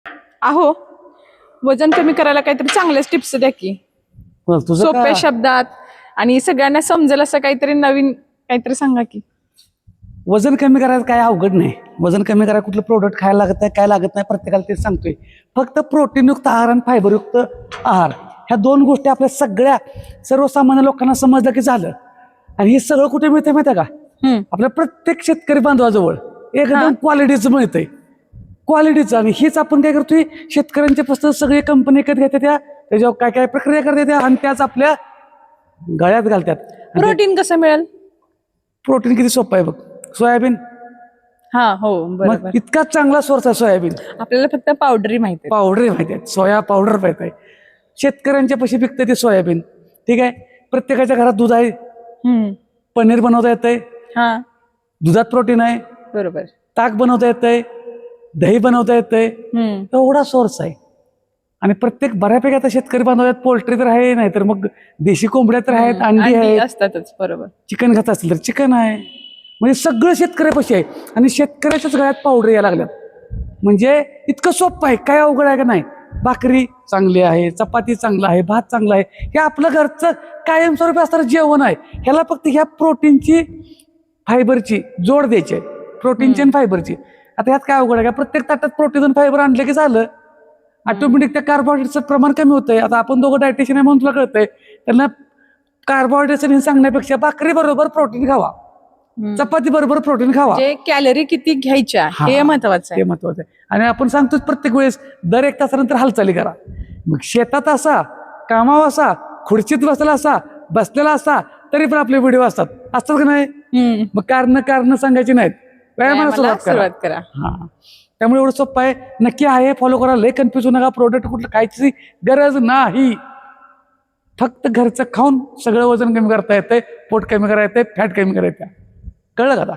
अहो, वजन कमी करायला काहीतरी चांगल्याच टिप्स द्या की, तुझं सोप्या काय? शब्दात आणि सगळ्यांना समजेल असं काहीतरी नवीन काहीतरी सांगा की. वजन कमी करायचं काय अवघड नाही. वजन कमी करायला कुठलं प्रोडक्ट खायला लागत नाही, काय लागत नाही, प्रत्येकाला तेच सांगतोय. फक्त प्रोटीनयुक्त आहार आणि फायबरयुक्त आहार ह्या दोन गोष्टी आपल्या सगळ्या सर्वसामान्य लोकांना समजलं की झालं. आणि हे सगळं कुठे मिळतंय माहिती आहे का? आपल्या प्रत्येक शेतकरी बांधवाजवळ एकदम क्वालिटीचं मिळतंय, क्वालिटीचं. आणि हेच आपण काय करतोय, शेतकऱ्यांच्या पासून सगळी कंपनी विकत घेते, त्याच्यावर काय काय प्रक्रिया करते त्या आणि त्याच आपल्या गळ्यात घालतात. प्रोटीन कसं मिळेल? प्रोटीन किती सोपं आहे बघ. सोयाबीन, हा हो बरोबर. मग इतका चांगला सोर्स आहे सोयाबीन. आपल्याला फक्त पावडरी माहिती पावडर माहिती आहे, सोया पावडर माहिती आहे. शेतकऱ्यांच्या पैसे पिकते ते सोयाबीन. ठीक आहे, प्रत्येकाच्या घरात दूध आहे, पनीर बनवता येतंय, हा दुधात प्रोटीन आहे, बरोबर. ताक बनवता येतंय, दही बनवता येतंय, एवढा सोर्स आहे. आणि प्रत्येक बऱ्यापैकी आता शेतकरी बांधवात पोल्ट्री तर आहे, नाही तर मग देशी कोंबड्या तर आहेत, अंडी आहेत, असतातच बरोबर. चिकन खात असेल तर चिकन आहे. म्हणजे सगळं शेतकऱ्यापाशी आहे. आणि शेतकऱ्याच्याच गळ्यात पावडर यायला लागल्यात. म्हणजे इतकं सोपं आहे, काय अवघड आहे का नाही. भाकरी चांगली आहे, चपाती चांगला आहे, भात चांगला आहे, हे आपलं घरचं कायमस्वरूपी असणारं जेवण आहे. ह्याला फक्त ह्या प्रोटीनची फायबरची जोड द्यायची आहे, प्रोटीनची आणि फायबरची. आता ह्यात काय अवघड आहे का? प्रत्येक ताटात प्रोटीन आणि फायबर आणलं की झालं, ऑटोमॅटिक त्या कार्बोहायड्रेटचं प्रमाण कमी होतंय. आता आपण दोघं डायटिशियन आहे म्हणून तुला कळतंय, त्यांना कार्बोहायड्रेटचं सांगण्यापेक्षा भाकरी बरोबर प्रोटीन खावा, चपाती बरोबर प्रोटीन खावा. जे कॅलरी किती घ्यायच्या हे महत्वाचं आहे. ते महत्वाचं आहे. आणि आपण सांगतोच प्रत्येक वेळेस दर 1 तासानंतर हालचाली करा. मग शेतात असा, कामावर असा, खुर्चीत बसलेला असा, बसलेला असा, तरी पण आपले व्हिडिओ असतात का नाही? मग कारण सांगायची नाहीत, व्यायामाला सुरुवात करा. हा, त्यामुळे एवढं सोपं आहे. नक्की आहे, फॉलो करा. लय कन्फ्युज होऊ नका. प्रोडक्ट कुठलं खायची गरज नाही. फक्त घरचं खाऊन सगळं वजन कमी करता येतंय, पोट कमी करायला येतंय, फॅट कमी करायचं. कळलं का आता?